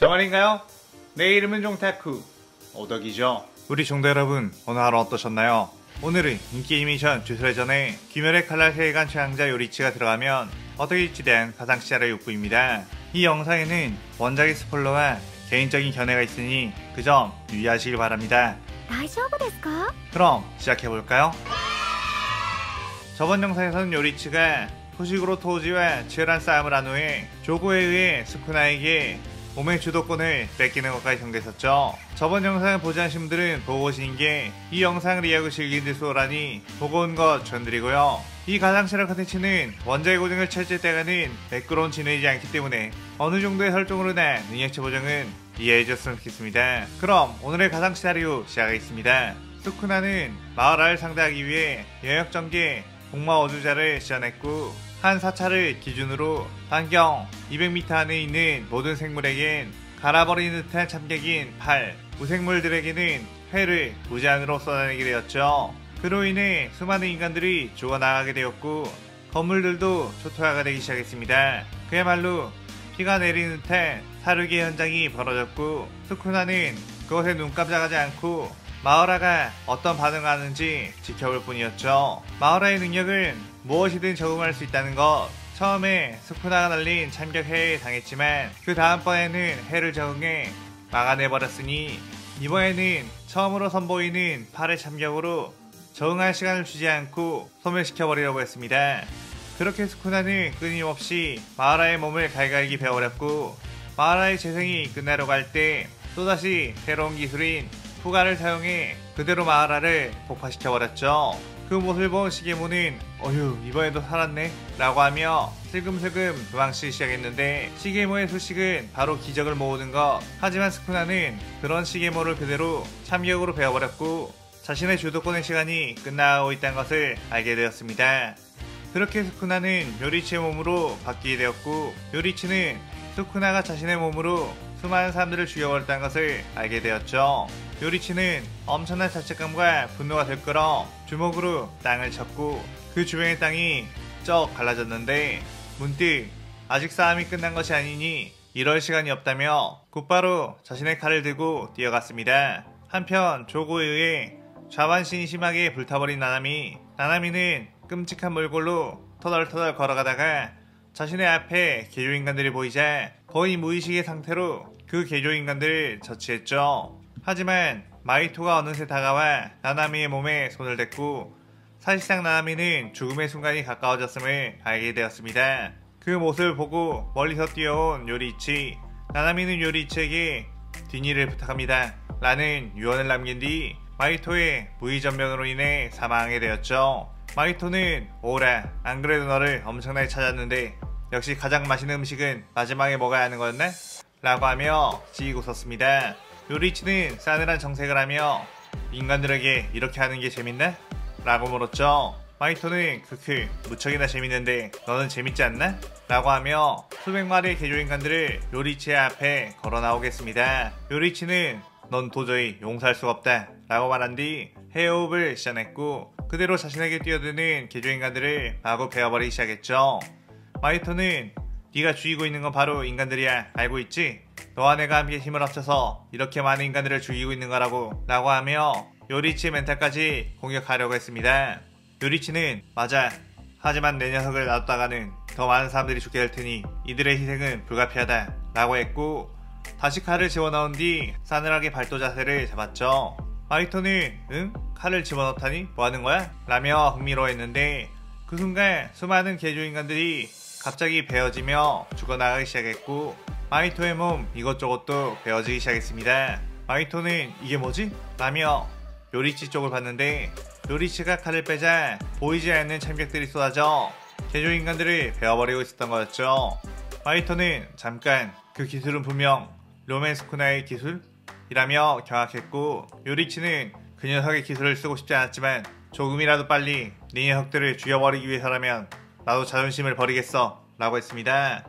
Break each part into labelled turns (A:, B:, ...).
A: 정말인가요? 내 이름은 종타쿠 오덕이죠. 우리 종대 여러분, 오늘 하루 어떠셨나요? 오늘은 인기 애니메이션 주술회전에 귀멸의 칼날 세계관 최강자 요리치가 들어가면 어떻게 될지에 대한 가상 시작을 욕구입니다. 이 영상에는 원작의 스포일러와 개인적인 견해가 있으니 그 점 유의하시길 바랍니다.
B: 大丈夫ですか?
A: 그럼 시작해볼까요? 저번 영상에서는 요리치가 소식으로 토우지와 치열한 싸움을 한 후에 조고에 의해 스쿠나에게 몸의 주도권을 뺏기는 것까지 전개했었죠. 저번 영상을 보지 않으신 분들은 보고 오시는 게 이 영상을 이해하고 즐기는 데 수월하니 보고 온 것 전드리고요. 이 가상실화 컨텐츠는 원작의 고증을 철저히 매끄러운 진행이지 않기 때문에 어느 정도의 설정으로나 능력치 보정은 이해해줬으면 좋겠습니다. 그럼 오늘의 가상 시나리오 시작하겠습니다. 스쿠나는 마을을 상대하기 위해 영역전개 공마 어주자를 시전했고 한 사찰을 기준으로 반경 200m 안에 있는 모든 생물에겐 갈아버리는 듯한 참객인 팔, 무생물들에게는 회를 무제한으로 쏟아내게 되었죠. 그로 인해 수많은 인간들이 죽어나가게 되었고 건물들도 초토화가 되기 시작했습니다. 그야말로 피가 내리는 듯한 사륙의 현장이 벌어졌고 스쿠나는 그것에 눈 깜짝하지 않고 마우라가 어떤 반응을 하는지 지켜볼 뿐이었죠. 마우라의 능력은 무엇이든 적응할 수 있다는 것. 처음에 스쿠나가 날린 참격해에 당했지만 그 다음번에는 해를 적응해 막아내버렸으니 이번에는 처음으로 선보이는 팔의 참격으로 적응할 시간을 주지 않고 소멸시켜버리려고 했습니다. 그렇게 스쿠나는 끊임없이 마우라의 몸을 갈갈기 베어버렸고 마우라의 재생이 끝나려고 할 때 또다시 새로운 기술인 후가를 사용해 그대로 마우라를 폭파시켜버렸죠. 그 모습을 본 시게모는 어휴 이번에도 살았네 라고 하며 슬금슬금 도망치기 시작했는데 시게모의 소식은 바로 기적을 모으는 것. 하지만 스쿠나는 그런 시게모를 그대로 참격으로 베어버렸고 자신의 주도권의 시간이 끝나고 있다는 것을 알게 되었습니다. 그렇게 스쿠나는 요리치의 몸으로 바뀌게 되었고 요리치는 스쿠나가 자신의 몸으로 수많은 사람들을 죽여버렸다는 것을 알게 되었죠. 요리치는 엄청난 자책감과 분노가 들끓어 주먹으로 땅을 쳤고 그 주변의 땅이 쩍 갈라졌는데 문득 아직 싸움이 끝난 것이 아니니 이럴 시간이 없다며 곧바로 자신의 칼을 들고 뛰어갔습니다. 한편 조고에 의해 좌반신이 심하게 불타버린 나나미는 끔찍한 몰골로 터덜터덜 걸어가다가 자신의 앞에 개조인간들이 보이자 거의 무의식의 상태로 그 개조인간들을 처치했죠. 하지만 마이토가 어느새 다가와 나나미의 몸에 손을 댔고 사실상 나나미는 죽음의 순간이 가까워졌음을 알게 되었습니다. 그 모습을 보고 멀리서 뛰어온 요리이치, 나나미는 요리이치에게 뒷일을 부탁합니다 라는 유언을 남긴 뒤 마이토의 무의전변으로 인해 사망하게 되었죠. 마이토는 오라 안 그래도 너를 엄청나게 찾았는데 역시 가장 맛있는 음식은 마지막에 먹어야 하는 거였나? 라고 하며 찌고 섰습니다. 요리치는 싸늘한 정색을 하며 인간들에게 이렇게 하는 게 재밌나? 라고 물었죠. 마이토는 크크 무척이나 재밌는데 너는 재밌지 않나? 라고 하며 수백 마리의 개조인간들을 요리치의 앞에 걸어 나오겠습니다. 요리치는 넌 도저히 용서할 수가 없다 라고 말한 뒤 해호흡을 시전했고 그대로 자신에게 뛰어드는 개조인간들을 마구 베어버리기 시작했죠. 마이토는 네가 죽이고 있는 건 바로 인간들이야 알고 있지? 너와 내가 함께 힘을 합쳐서 이렇게 많은 인간들을 죽이고 있는 거라고 라고 하며 요리치의 멘탈까지 공격하려고 했습니다. 요리치는 맞아 하지만 내 녀석을 놔뒀다가는 더 많은 사람들이 죽게 될 테니 이들의 희생은 불가피하다 라고 했고 다시 칼을 집어넣은 뒤 싸늘하게 발도 자세를 잡았죠. 마이토는 응? 칼을 집어넣다니? 뭐하는 거야? 라며 흥미로워했는데 그 순간 수많은 개조인간들이 갑자기 베어지며 죽어나가기 시작했고 마이토의 몸 이것저것도 베어지기 시작했습니다. 마이토는 이게 뭐지? 라며 요리치 쪽을 봤는데 요리치가 칼을 빼자 보이지 않는 참격들이 쏟아져 개조인간들을 베어버리고 있었던 거였죠. 마이토는 잠깐 그 기술은 분명 로맨 스쿠나의 기술이라며 경악했고 요리치는 그 녀석의 기술을 쓰고 싶지 않았지만 조금이라도 빨리 네 녀석들을 죽여버리기 위해서라면 나도 자존심을 버리겠어 라고 했습니다.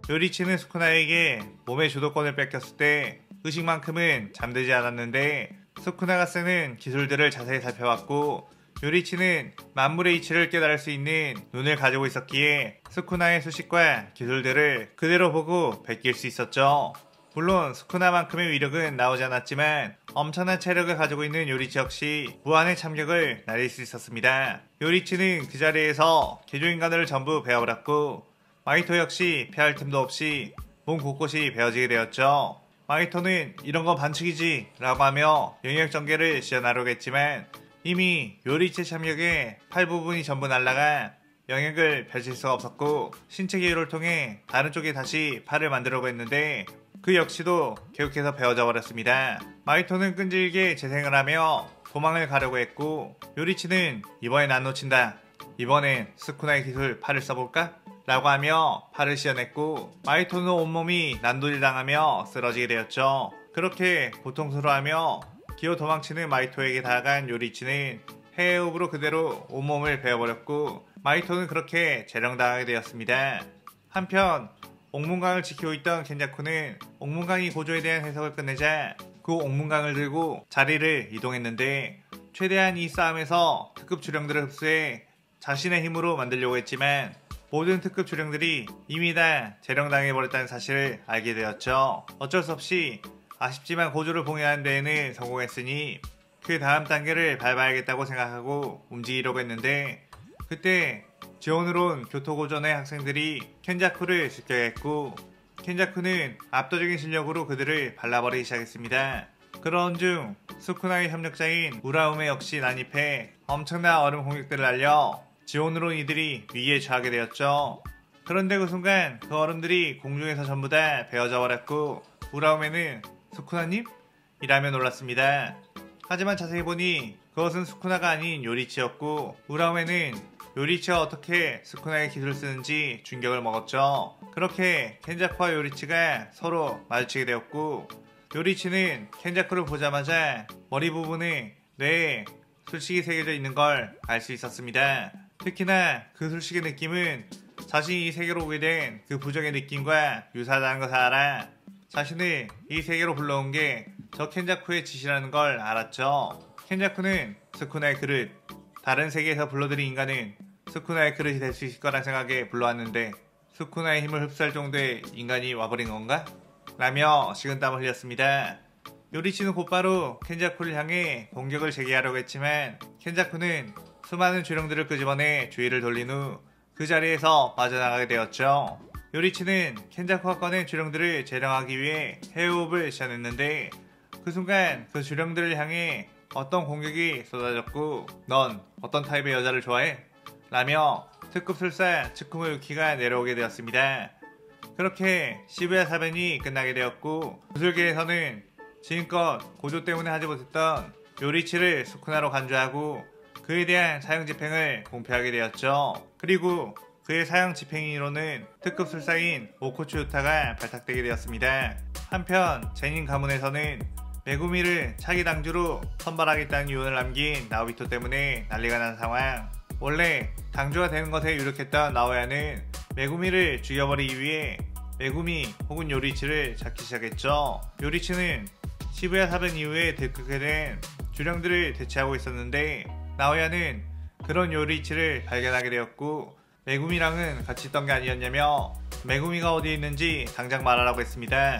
A: 요리치는 스쿠나에게 몸의 주도권을 뺏겼을 때 의식만큼은 잠들지 않았는데 스쿠나가 쓰는 기술들을 자세히 살펴봤고 요리치는 만물의 이치를 깨달을 수 있는 눈을 가지고 있었기에 스쿠나의 수식과 기술들을 그대로 보고 베낄 수 있었죠. 물론 스쿠나만큼의 위력은 나오지 않았지만 엄청난 체력을 가지고 있는 요리치 역시 무한의 참격을 날릴 수 있었습니다. 요리치는 그 자리에서 개조인간을 전부 베어버렸고 마이토 역시 피할 틈도 없이 몸 곳곳이 베어지게 되었죠. 마이토는 이런 건 반칙이지 라고 하며 영역 전개를 시전하려고 했지만 이미 요리치 참격에 팔 부분이 전부 날아가 영역을 펼칠 수가 없었고 신체 기호를 통해 다른 쪽에 다시 팔을 만들려고 했는데 그 역시도 계속해서 베어져 버렸습니다. 마이토는 끈질기게 재생을 하며 도망을 가려고 했고 요리치는 이번엔 안 놓친다. 이번엔 스쿠나의 기술 팔을 써볼까? 라고 하며 팔을 씌어냈고 마이토는 온몸이 난도질 당하며 쓰러지게 되었죠. 그렇게 고통스러워하며 기어 도망치는 마이토에게 다가간 요리치는 해외호흡으로 그대로 온몸을 베어버렸고 마이토는 그렇게 재령당하게 되었습니다. 한편 옥문강을 지키고 있던 켄자쿠는 옥문강이 고조에 대한 해석을 끝내자 그 옥문강을 들고 자리를 이동했는데 최대한 이 싸움에서 특급 주령들을 흡수해 자신의 힘으로 만들려고 했지만 모든 특급 주령들이 이미 다 재령당해버렸다는 사실을 알게 되었죠. 어쩔 수 없이 아쉽지만 고조를 봉인하는 데에는 성공했으니 그 다음 단계를 밟아야겠다고 생각하고 움직이려고 했는데 그때 지원으로 온 교토고전의 학생들이 켄자쿠를 습격했고 켄자쿠는 압도적인 실력으로 그들을 발라버리기 시작했습니다. 그런 중 스쿠나의 협력자인 우라우메 역시 난입해 엄청난 얼음 공격들을 날려 지원으로 온 이들이 위기에 처하게 되었죠. 그런데 그 순간 그 얼음들이 공중에서 전부 다 베어져 버렸고 우라우메는 스쿠나님? 이라며 놀랐습니다. 하지만 자세히 보니 그것은 스쿠나가 아닌 요리치였고 우라우메는 요리치가 어떻게 스쿠나의 기술을 쓰는지 충격을 먹었죠. 그렇게 켄자쿠와 요리치가 서로 마주치게 되었고 요리치는 켄자쿠를 보자마자 머리 부분에 뇌에 술식이 새겨져 있는 걸 알 수 있었습니다. 특히나 그 술식의 느낌은 자신이 이 세계로 오게 된 그 부적의 느낌과 유사하다는 것을 알아 자신을 이 세계로 불러온 게 저 켄자쿠의 짓이라는 걸 알았죠. 켄자쿠는 스쿠나의 그릇, 다른 세계에서 불러들인 인간은 스쿠나의 그릇이 될 수 있을 거란 생각에 불러왔는데 스쿠나의 힘을 흡수할 정도의 인간이 와버린 건가? 라며 식은땀을 흘렸습니다. 요리치는 곧바로 켄자쿠를 향해 공격을 재개하려고 했지만 켄자쿠는 수많은 주령들을 끄집어내 주의를 돌린 후 그 자리에서 빠져나가게 되었죠. 요리치는 켄자쿠가 꺼낸 주령들을 재령하기 위해 해호흡을 시전했는데 그 순간 그 주령들을 향해 어떤 공격이 쏟아졌고 넌 어떤 타입의 여자를 좋아해? 라며 특급 술사 츠쿠모 유키가 내려오게 되었습니다. 그렇게 시부야 사변이 끝나게 되었고 구슬계에서는 지금껏 고조 때문에 하지 못했던 요리치를 스쿠나로 간주하고 그에 대한 사형 집행을 공표하게 되었죠. 그리고 그의 사형 집행인으로는 특급 술사인 오코츠 유타가 발탁되게 되었습니다. 한편 제닌 가문에서는 메구미를 차기 당주로 선발하겠다는 유언을 남긴 나오비토 때문에 난리가 난 상황. 원래 당주가 되는 것에 유력했던 나오야는 메구미를 죽여버리기 위해 메구미 혹은 요리치를 잡기 시작했죠. 요리치는 시부야 사변 이후에 들끓게 된 주령들을 대체하고 있었는데 나오야는 그런 요리치를 발견하게 되었고 메구미랑은 같이 있던 게 아니었냐며 메구미가 어디에 있는지 당장 말하라고 했습니다.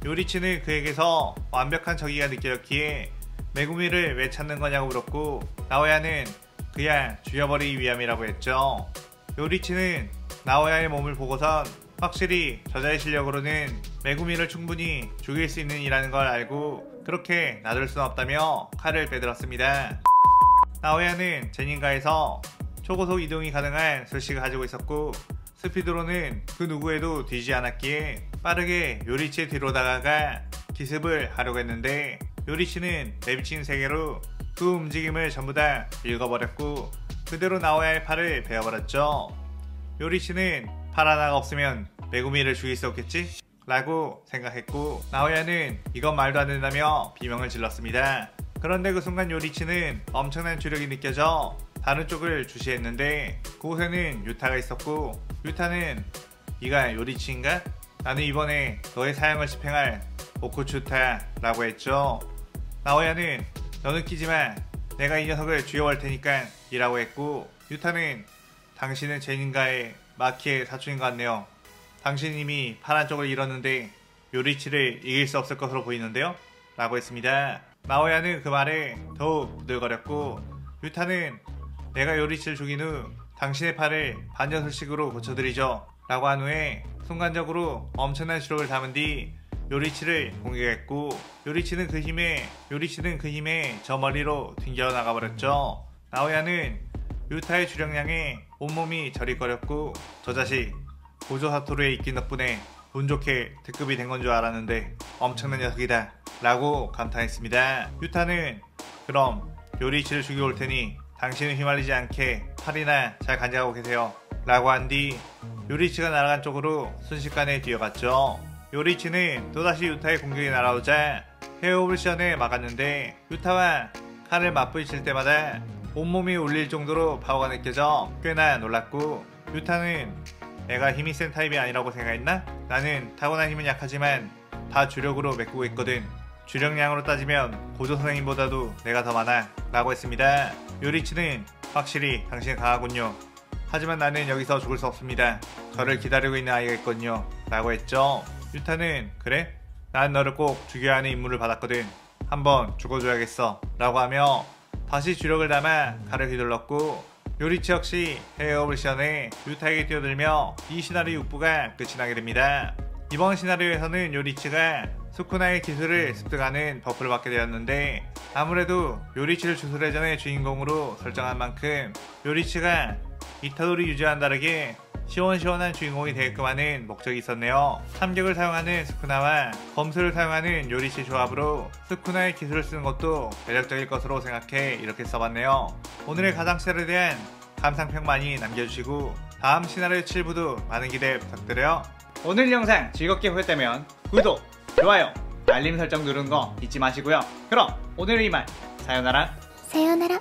A: 요리치는 그에게서 완벽한 적이가 느껴졌기에 메구미를 왜 찾는 거냐고 물었고 나오야는 그냥 죽여버리기 위함이라고 했죠. 요리치는 나오야의 몸을 보고선 확실히 저자의 실력으로는 메구미를 충분히 죽일 수 있는 이라는 걸 알고 그렇게 놔둘 순 없다며 칼을 빼들었습니다. 나오야는 제닌가에서 초고속 이동이 가능한 술식을 가지고 있었고 스피드로는 그 누구에도 뒤지지 않았기에 빠르게 요리치의 뒤로 다가가 기습을 하려고 했는데 요리치는 내비친 세계로 그 움직임을 전부 다 읽어버렸고 그대로 나오야의 팔을 베어버렸죠. 요리치는 팔 하나가 없으면 메구미를 죽일 수 없겠지? 라고 생각했고 나오야는 이건 말도 안 된다며 비명을 질렀습니다. 그런데 그 순간 요리치는 엄청난 주력이 느껴져 다른 쪽을 주시했는데 그곳에는 유타가 있었고 유타는 네가 요리치인가? 나는 이번에 너의 사형을 집행할 오코츠 유타라고 했죠. 나오야는 너는 끼지마 내가 이 녀석을 죽여버릴 테니까 이라고 했고 유타는 당신은 제닌가의 마키의 사촌인 것 같네요. 당신 이미 파란 쪽을 잃었는데 요리치를 이길 수 없을 것으로 보이는데요? 라고 했습니다. 나오야는 그 말에 더욱 부들거렸고 유타는 내가 요리치를 죽인 후 당신의 팔을 반전술식으로 고쳐드리죠 라고 한 후에 순간적으로 엄청난 주력을 담은 뒤 요리치를 공격했고 요리치는 그 힘에 저 멀리로 튕겨 나가버렸죠. 나오야는 유타의 주력량에 온몸이 저릿거렸고 저 자식 고조 사토루의 입긴 덕분에 운 좋게 특급이 된 건 줄 알았는데 엄청난 녀석이다 라고 감탄했습니다. 유타는 그럼 요리치를 죽여올 테니 당신은 휘말리지 않게 팔이나 잘 간직하고 계세요 라고 한 뒤 요리치가 날아간 쪽으로 순식간에 뛰어갔죠. 요리치는 또다시 유타의 공격이 날아오자 헤어오블션을 막았는데 유타와 칼을 맞부딪힐 때마다 온몸이 울릴 정도로 파워가 느껴져 꽤나 놀랐고 유타는 내가 힘이 센 타입이 아니라고 생각했나? 나는 타고난 힘은 약하지만 다 주력으로 메꾸고 있거든. 주력량으로 따지면 고조 선생님보다도 내가 더 많아 라고 했습니다. 요리치는 확실히 당신은 강하군요. 하지만 나는 여기서 죽을 수 없습니다. 저를 기다리고 있는 아이가 있거든요 라고 했죠. 유타는 그래? 난 너를 꼭 죽여야 하는 임무를 받았거든. 한번 죽어줘야겠어 라고 하며 다시 주력을 담아 칼을 휘둘렀고 요리치 역시 헤어오블션에 유타에게 뛰어들며 이 시나리오 6부가 끝이 나게 됩니다. 이번 시나리오에서는 요리치가 스쿠나의 기술을 습득하는 버프를 받게 되었는데 아무래도 요리치를 주술회전의 주인공으로 설정한 만큼 요리치가 이타도리 유저와는 다르게 시원시원한 주인공이 되게끔 하는 목적이 있었네요. 삼격을 사용하는 스쿠나와 검수를 사용하는 요리치 조합으로 스쿠나의 기술을 쓰는 것도 매력적일 것으로 생각해 이렇게 써봤네요. 오늘의 가상체에 대한 감상평 많이 남겨주시고 다음 시나리오 7부도 많은 기대 부탁드려요.
B: 오늘 영상 즐겁게 보셨다면 구독, 좋아요, 알림 설정 누르는 거 잊지 마시고요. 그럼 오늘은 이만 사요나라.
C: 사요나라.